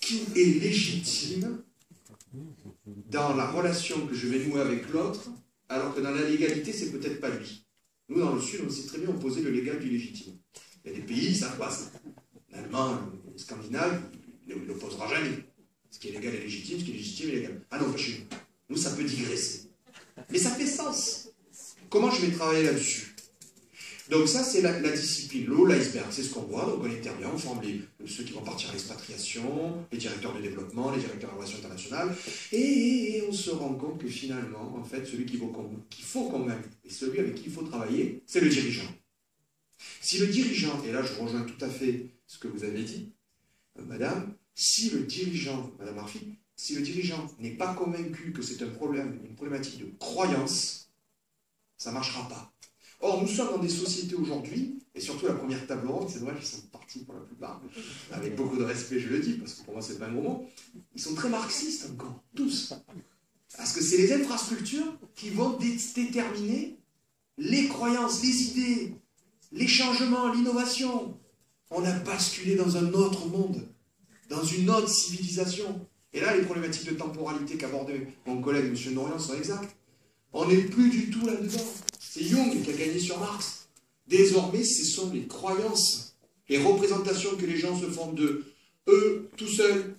qui est légitime dans la relation que je vais nouer avec l'autre, alors que dans la légalité, c'est peut-être pas lui. Nous, dans le Sud, on sait très bien opposer le légal du légitime. Il y a des pays, ça passe. L'Allemand, le Scandinave, il n'opposera jamais. Ce qui est légal est légitime, ce qui est légitime est légal. Ah non, pas chez nous. Nous, ça peut digresser. Mais ça fait sens. Comment je vais travailler là-dessus? Donc ça, c'est la discipline. L'eau, l'iceberg, c'est ce qu'on voit. Donc on intervient, on forme ceux qui vont partir à l'expatriation, les directeurs de développement, les directeurs de relations internationales, et on se rend compte que finalement, en fait, celui qu'il faut convaincre, et celui avec qui il faut travailler, c'est le dirigeant. Si le dirigeant, et là je rejoins tout à fait ce que vous avez dit, madame, si le dirigeant, madame Arfi, si le dirigeant n'est pas convaincu que c'est un problème, une problématique de croyance, ça ne marchera pas. Or, nous sommes dans des sociétés aujourd'hui, et surtout la première table ronde, c'est vrai qu'ils sont partis pour la plupart, avec beaucoup de respect, je le dis, parce que pour moi, c'est pas un gros mot, ils sont très marxistes encore, tous. Parce que c'est les infrastructures qui vont déterminer les croyances, les idées, les changements, l'innovation. On a basculé dans un autre monde, dans une autre civilisation. Et là, les problématiques de temporalité qu'abordait mon collègue M. Norian sont exactes. On n'est plus du tout là-dedans. C'est Jung qui a gagné sur Marx. Désormais, ce sont les croyances, les représentations que les gens se font de eux tout seuls,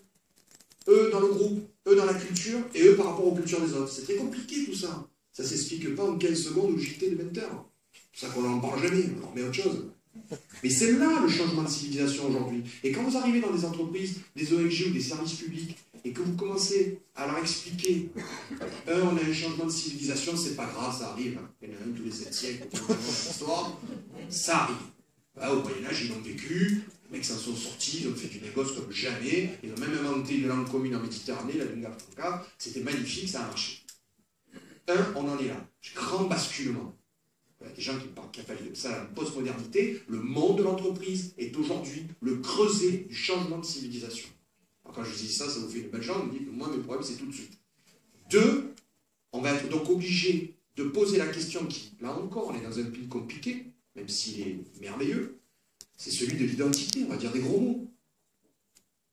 eux dans le groupe, eux dans la culture, et eux par rapport aux cultures des autres. C'est très compliqué tout ça. Ça ne s'explique pas en 15 secondes au JT de 20 heures. C'est pour ça qu'on n'en parle jamais, on met autre chose. Mais c'est là le changement de civilisation aujourd'hui. Et quand vous arrivez dans des entreprises, des ONG ou des services publics, et que vous commencez à leur expliquer, on a un changement de civilisation, c'est pas grave, ça arrive. Il y en a un tous les 7 siècles, ça arrive. Au Moyen-Âge, ils l'ont vécu, les mecs s'en sont sortis, ils ont fait du négoce comme jamais, ils ont même inventé une langue commune en Méditerranée, la lingua franca, c'était magnifique, ça a marché. On en est là. Grand basculement. Il y a des gens qui appellent ça la postmodernité. Le monde de l'entreprise est aujourd'hui le creuset du changement de civilisation. Alors quand je dis ça, ça vous fait une belle jambe, vous me dites, moi mes problèmes c'est tout de suite. 2, on va être donc obligé de poser la question qui, là encore, on est dans un pays compliqué, même s'il est merveilleux, c'est celui de l'identité, on va dire des gros mots.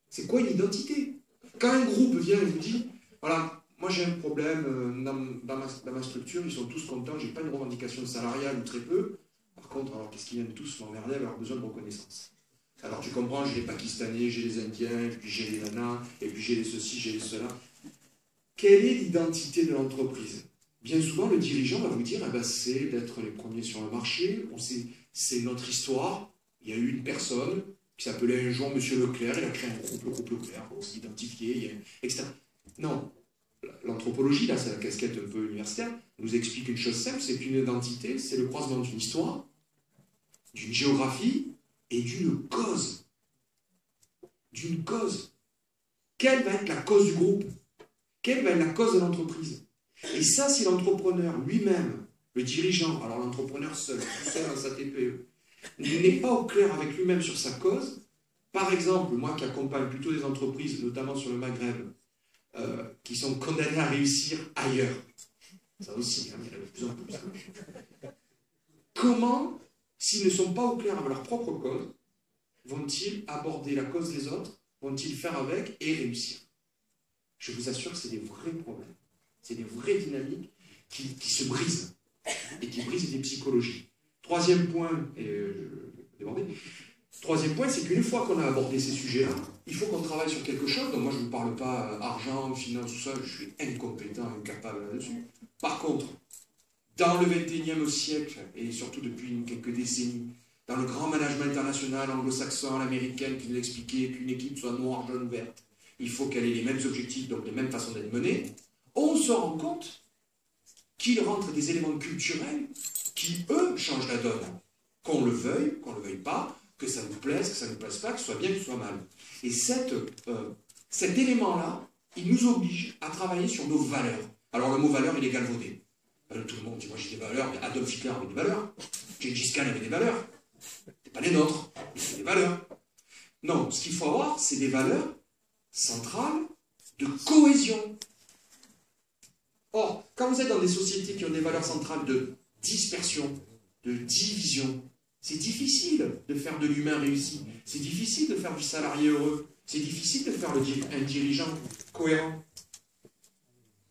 C'est quoi une identité? Quand un groupe vient et vous dit, voilà, moi j'ai un problème dans ma structure, ils sont tous contents, j'ai pas une revendication salariale ou très peu. Par contre, alors qu'est-ce qu'ils viennent tous m'emmerder avec leur besoin de reconnaissance? Alors tu comprends, j'ai les Pakistanais, j'ai les Indiens, et puis j'ai les nanas, et puis j'ai les ceci, j'ai les cela. Quelle est l'identité de l'entreprise? Bien souvent, le dirigeant va vous dire, eh ben, c'est d'être les premiers sur le marché, c'est notre histoire. Il y a eu une personne qui s'appelait un jour Monsieur Leclerc, il a créé un groupe, le groupe Leclerc, pour s'identifier, etc. Non. L'anthropologie, là, c'est la casquette un peu universitaire, nous explique une chose simple, c'est qu'une identité, c'est le croisement d'une histoire, d'une géographie et d'une cause. D'une cause. Quelle va être la cause du groupe? Quelle va être la cause de l'entreprise? Et ça, si l'entrepreneur lui-même, le dirigeant, alors l'entrepreneur seul, tout seul dans sa TPE, n'est pas au clair avec lui-même sur sa cause, par exemple, moi qui accompagne plutôt des entreprises, notamment sur le Maghreb, qui sont condamnés à réussir ailleurs. Ça aussi, il y en a de plus en plus. Comment, s'ils ne sont pas au clair avec leur propre cause, vont-ils aborder la cause des autres? Vont-ils faire avec et réussir? Je vous assure que c'est des vrais problèmes. C'est des vraies dynamiques qui se brisent et qui brisent des psychologies. Troisième point, Troisième point, c'est qu'une fois qu'on a abordé ces sujets-là, il faut qu'on travaille sur quelque chose. Donc moi, je ne vous parle pas argent, finance, tout ça, je suis incompétent, incapable là-dessus. Par contre, dans le XXIe siècle, et surtout depuis quelques décennies, dans le grand management international anglo-saxon, américain, qui nous expliquait qu'une équipe soit noire, jaune, verte, il faut qu'elle ait les mêmes objectifs, donc les mêmes façons d'être menée, on se rend compte qu'il rentre des éléments culturels qui, eux, changent la donne. Qu'on le veuille pas, que ça nous plaise, que ça ne nous plaise pas, que ce soit bien, que ce soit mal. Et cet élément-là, il nous oblige à travailler sur nos valeurs. Alors le mot valeur, il est galvaudé. Tout le monde dit, moi j'ai des valeurs, mais Adolf Hitler avait des valeurs, Gengis Khan avait des valeurs. C'est pas les nôtres, mais c'est des valeurs. Non, ce qu'il faut avoir, c'est des valeurs centrales de cohésion. Or, quand vous êtes dans des sociétés qui ont des valeurs centrales de dispersion, de division, c'est difficile de faire de l'humain réussi. C'est difficile de faire du salarié heureux. C'est difficile de faire un dirigeant cohérent.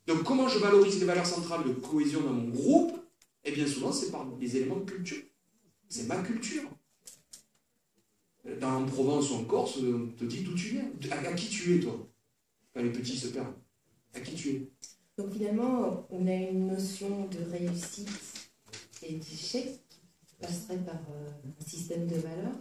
Donc comment je valorise les valeurs centrales de cohésion dans mon groupe? Eh bien souvent c'est par des éléments de culture. C'est ma culture. En Provence ou en Corse, on te dit d'où tu viens. À qui tu es, toi? Quand les petits se perdent. À qui tu es? Donc finalement, on a une notion de réussite et d'échec qui passerait par un système de valeurs.